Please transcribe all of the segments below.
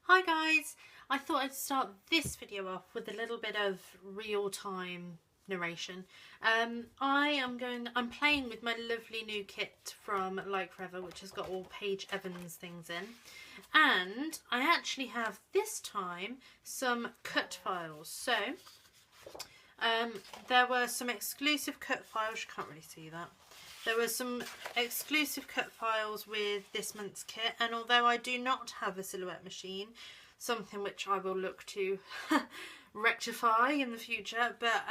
Hi guys, I thought I'd start this video off with a little bit of real-time narration. I'm playing with my lovely new kit from Like Forever, which has got all Paige Evans things in, and I actually have this time some cut files. So there were some exclusive cut files. You can't really see that. There were some exclusive cut files with this month's kit, and although I do not have a silhouette machine, something which I will look to rectify in the future, but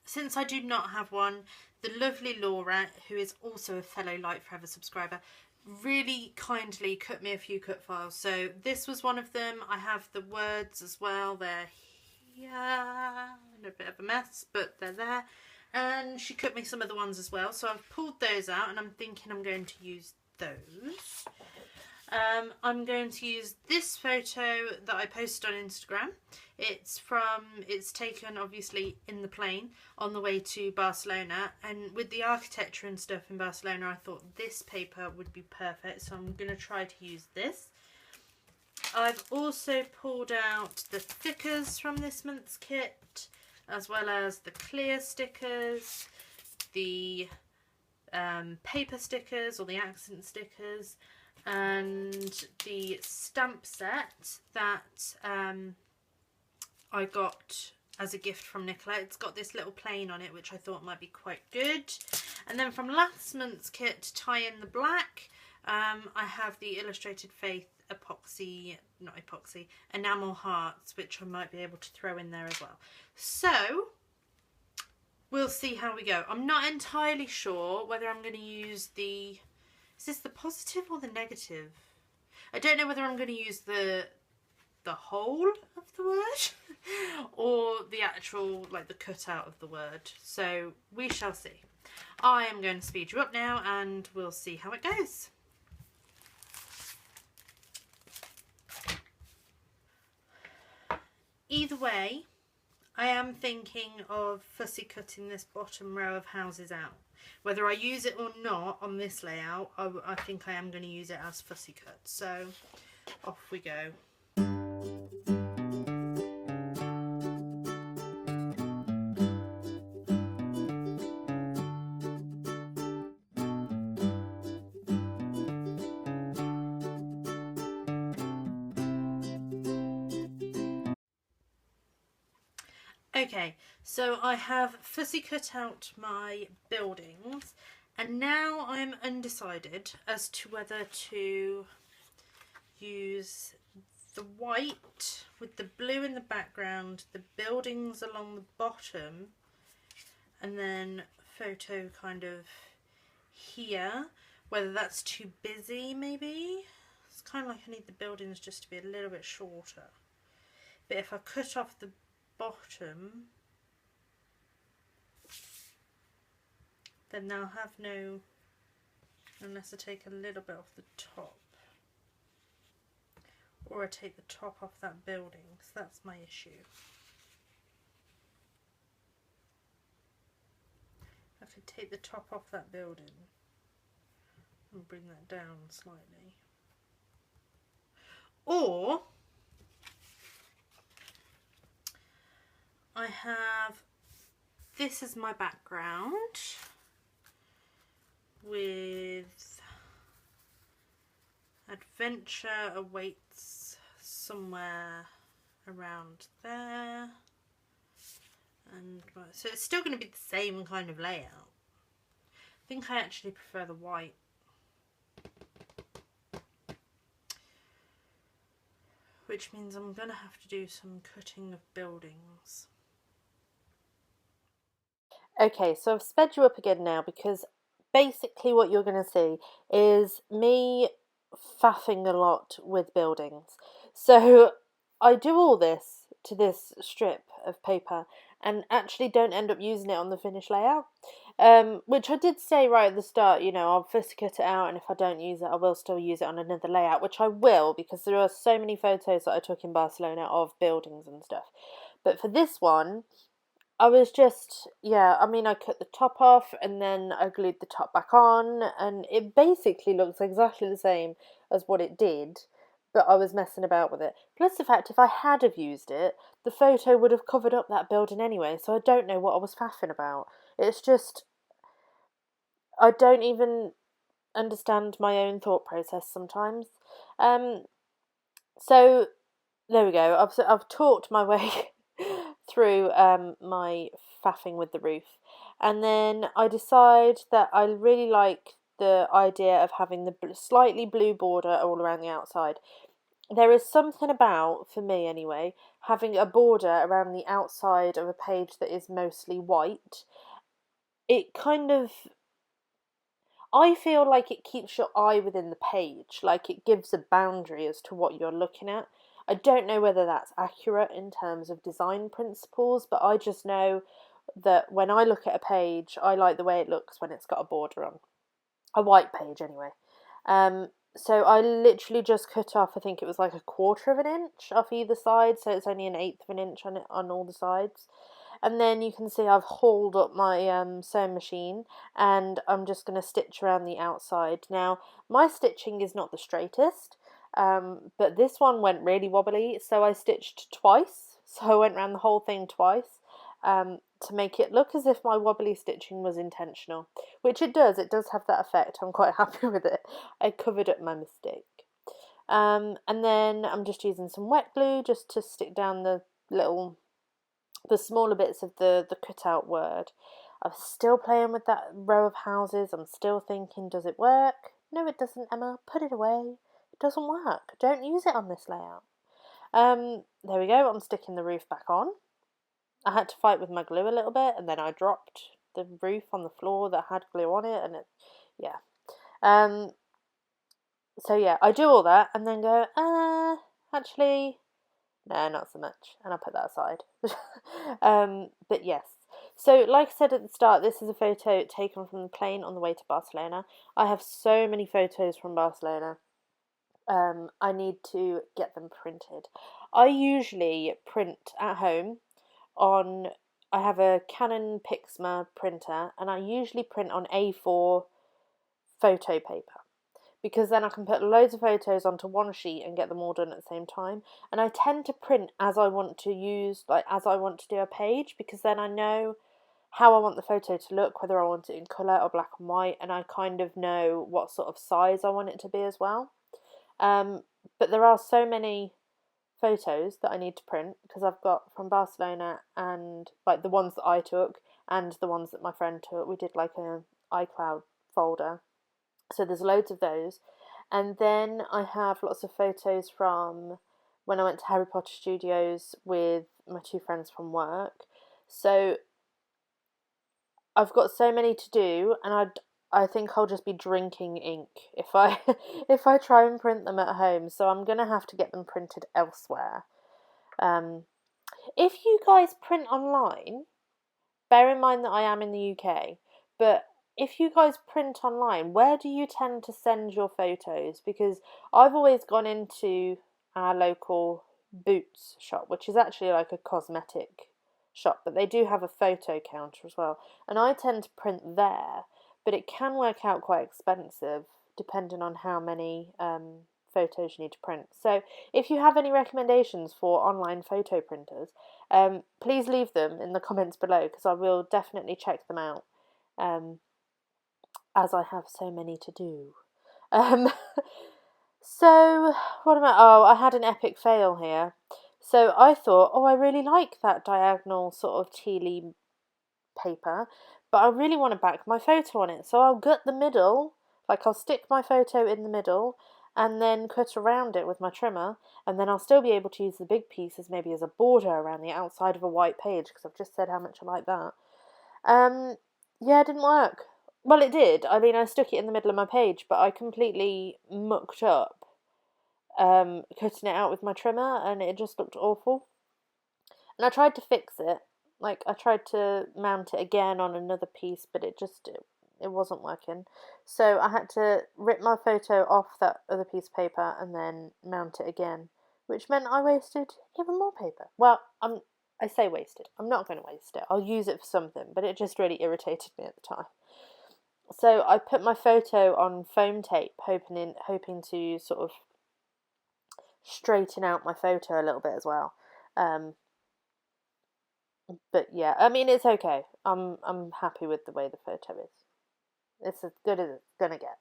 since I do not have one, the lovely Laura, who is also a fellow Light Forever subscriber, really kindly cut me a few cut files. So this was one of them. I have the words as well. They're here in a bit of a mess, but they're there. And she cut me some of the ones as well, so I've pulled those out and I'm thinking I'm going to use those. I'm going to use this photo that I posted on Instagram. It's taken obviously in the plane on the way to Barcelona, and with the architecture and stuff in Barcelona I thought this paper would be perfect, so I'm going to try to use this. I've also pulled out the stickers from this month's kit, as well as the clear stickers, the paper stickers or the accent stickers, and the stamp set that I got as a gift from Nicola. It's got this little plane on it which I thought might be quite good. And then from last month's kit, to tie in the black, I have the Illustrated Faith enamel hearts, which I might be able to throw in there as well. So we'll see how we go. I'm not entirely sure whether I'm going to use is this the positive or the negative? I don't know whether I'm going to use the whole of the word or the actual, like, the cutout of the word. So we shall see. I am going to speed you up now and we'll see how it goes. Either way, I am thinking of fussy cutting this bottom row of houses out. Whether I use it or not on this layout, I think I am going to use it as fussy cut. So off we go. Okay, so I have fussy cut out my buildings, and now I'm undecided as to whether to use the white with the blue in the background, the buildings along the bottom, and then photo kind of here, whether that's too busy maybe. It's kind of like I need the buildings just to be a little bit shorter. But if I cut off the bottom, then they'll have no, unless I take a little bit off the top, or I take the top off that building, so that's my issue. I could take the top off that building and bring that down slightly, or I have this as my background with adventure awaits somewhere around there, and so it's still going to be the same kind of layout. I think I actually prefer the white. Which means I'm going to have to do some cutting of buildings. Okay, so I've sped you up again now because basically what you're going to see is me faffing a lot with buildings. So I do all this to this strip of paper and actually don't end up using it on the finished layout. Which I did say right at the start, you know, I'll fussy cut it out, and if I don't use it, I will still use it on another layout, which I will, because there are so many photos that I took in Barcelona of buildings and stuff. But for this one, I was just, yeah, I mean, I cut the top off and then I glued the top back on, and it basically looks exactly the same as what it did, but I was messing about with it. Plus the fact, if I had have used it, the photo would have covered up that building anyway, so I don't know what I was faffing about. It's just, I don't even understand my own thought process sometimes. So there we go. I've talked my way through my faffing with the roof, and then I decide that I really like the idea of having the slightly blue border all around the outside. There is something about, for me anyway, having a border around the outside of a page that is mostly white. It kind of, I feel like it keeps your eye within the page, like it gives a boundary as to what you're looking at. I don't know whether that's accurate in terms of design principles, but I just know that when I look at a page, I like the way it looks when it's got a border on. A white page, anyway. So I literally just cut off, I think it was like 1/4 of an inch off either side, so it's only 1/8 of an inch on it on all the sides. And then you can see I've hauled up my sewing machine, and I'm just going to stitch around the outside. Now, my stitching is not the straightest, but this one went really wobbly, so I stitched twice. So I went around the whole thing twice to make it look as if my wobbly stitching was intentional, which it does. It does have that effect. I'm quite happy with it. I covered up my mistake. And then I'm just using some wet glue just to stick down the smaller bits of the cutout word. I'm still playing with that row of houses. I'm still thinking, does it work? No, it doesn't, Emma. Put it away. It doesn't work. Don't use it on this layout. There we go. I'm sticking the roof back on. I had to fight with my glue a little bit, and then I dropped the roof on the floor that had glue on it, and yeah. So yeah, I do all that, and then go, actually, no, not so much, and I put that aside. But yes. So, like I said at the start, this is a photo taken from the plane on the way to Barcelona. I have so many photos from Barcelona. I need to get them printed. I usually print at home on, I have a Canon Pixma printer, and I usually print on A4 photo paper, because then I can put loads of photos onto one sheet and get them all done at the same time. And I tend to print as I want to use, like as I want to do a page, because then I know how I want the photo to look, whether I want it in colour or black and white, and I kind of know what sort of size I want it to be as well. But there are so many photos that I need to print, because I've got from Barcelona, and like the ones that I took and the ones that my friend took. We did like an iCloud folder, so there's loads of those. And then I have lots of photos from when I went to Harry Potter Studios with my two friends from work. So I've got so many to do, and I think I'll just be drinking ink if I if I try and print them at home. So I'm gonna have to get them printed elsewhere. If you guys print online, bear in mind that I am in the UK, but if you guys print online, where do you tend to send your photos? Because I've always gone into our local Boots shop, which is actually like a cosmetic shop, but they do have a photo counter as well, and I tend to print there, but it can work out quite expensive depending on how many photos you need to print. So if you have any recommendations for online photo printers, please leave them in the comments below, because I will definitely check them out, as I have so many to do. So what am I? Oh, I had an epic fail here. So I thought, oh, I really like that diagonal sort of tealy paper, but I really want to back my photo on it. So I'll gut the middle, like I'll stick my photo in the middle, and then cut around it with my trimmer, and then I'll still be able to use the big pieces maybe as a border around the outside of a white page, because I've just said how much I like that. Yeah, it didn't work. Well, it did. I mean, I stuck it in the middle of my page, but I completely mucked up cutting it out with my trimmer, and it just looked awful. And I tried to fix it. Like, I tried to mount it again on another piece, but it wasn't working. So I had to rip my photo off that other piece of paper and then mount it again, which meant I wasted even more paper. Well, I say wasted. I'm not going to waste it. I'll use it for something, but it just really irritated me at the time. So I put my photo on foam tape, hoping to sort of straighten out my photo a little bit as well. But yeah, I mean, it's okay. I'm happy with the way the photo is. It's as good as it's gonna get,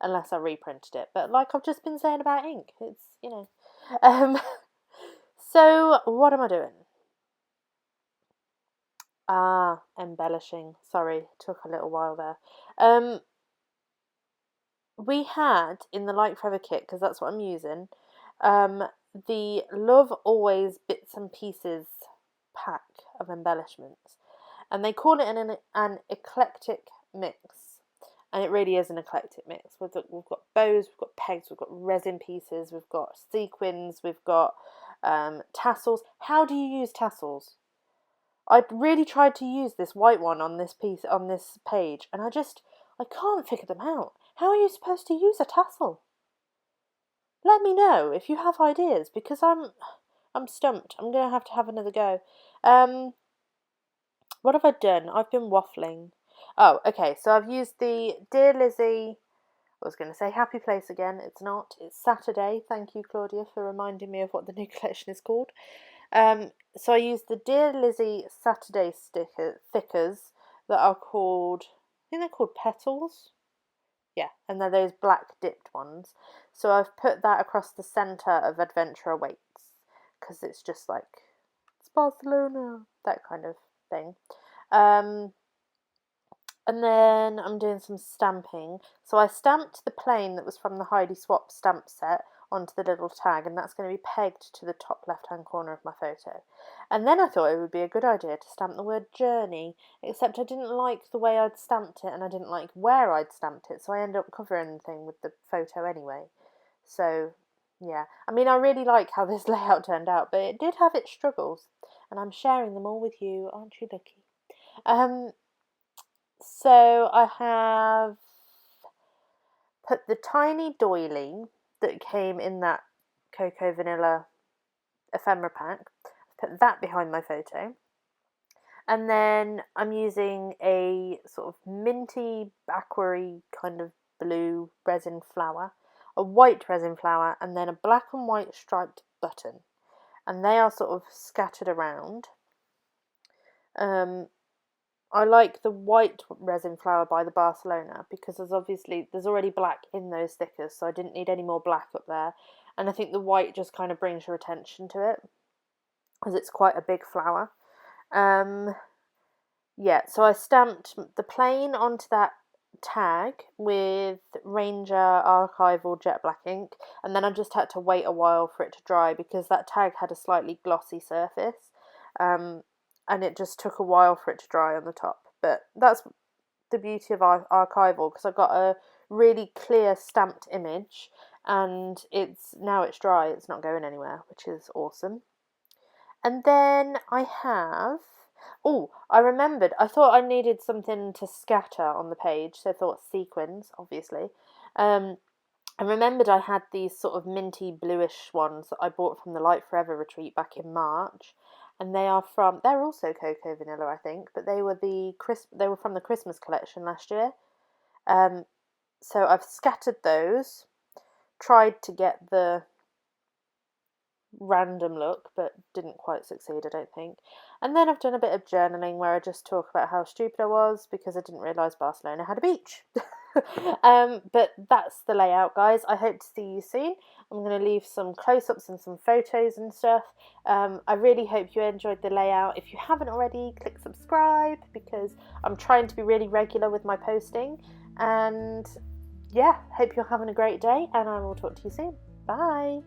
unless I reprinted it. But like I've just been saying about ink, it's, you know. So what am I doing? Embellishing. Sorry, took a little while there. We had in the Light Forever kit, because that's what I'm using, the Love Always Bits and Pieces pack of embellishments, and they call it an eclectic mix, and it really is an eclectic mix. We've got bows, we've got pegs, we've got resin pieces, we've got sequins, we've got tassels. How do you use tassels? I really tried to use this white one on this page, and I can't figure them out. How are you supposed to use a tassel? Let me know if you have ideas, because I'm stumped. I'm gonna have to have another go. What have I done? I've been waffling. Oh, okay. So I've used the Dear Lizzy. I was going to say Happy Place again. It's not. It's Saturday. Thank you, Claudia, for reminding me of what the new collection is called. So I used the Dear Lizzy Saturday thickers that are called, I think they're called Petals. Yeah, and they're those black dipped ones. So I've put that across the centre of Adventure Awaits, because it's just like, it's Barcelona, that kind of thing. And then I'm doing some stamping. So I stamped the plane that was from the Heidi Swap stamp set onto the little tag, and that's going to be pegged to the top left-hand corner of my photo. And then I thought it would be a good idea to stamp the word journey, except I didn't like the way I'd stamped it, and I didn't like where I'd stamped it, so I ended up covering the thing with the photo anyway. So, yeah. I mean, I really like how this layout turned out, but it did have its struggles, and I'm sharing them all with you. Aren't you lucky? So I have put the tiny doily that came in that Cocoa Vanilla ephemera pack, put that behind my photo, and then I'm using a sort of minty, aquary kind of blue resin flower, a white resin flower, and then a black and white striped button, and they are sort of scattered around. I like the white resin flower by the Barcelona, because there's already black in those stickers, so I didn't need any more black up there. And I think the white just kind of brings your attention to it, because it's quite a big flower. Yeah, so I stamped the plane onto that tag with Ranger Archival Jet Black ink, and then I just had to wait a while for it to dry, because that tag had a slightly glossy surface. And it just took a while for it to dry on the top. But that's the beauty of archival, because I got a really clear stamped image, and now it's dry, it's not going anywhere, which is awesome. And then I remembered, I thought I needed something to scatter on the page, so I thought sequins, obviously. I remembered I had these sort of minty bluish ones that I bought from the Light Forever retreat back in March. And they're also Cocoa Vanilla, I think, but they were from the Christmas collection last year. So I've scattered those, tried to get the random look, but didn't quite succeed, I don't think. And then I've done a bit of journaling where I just talk about how stupid I was because I didn't realise Barcelona had a beach. But that's the layout, guys. I hope to see you soon. I'm going to leave some close-ups and some photos and stuff. I really hope you enjoyed the layout. If you haven't already, click subscribe, because I'm trying to be really regular with my posting. And yeah, hope you're having a great day, and I will talk to you soon. Bye.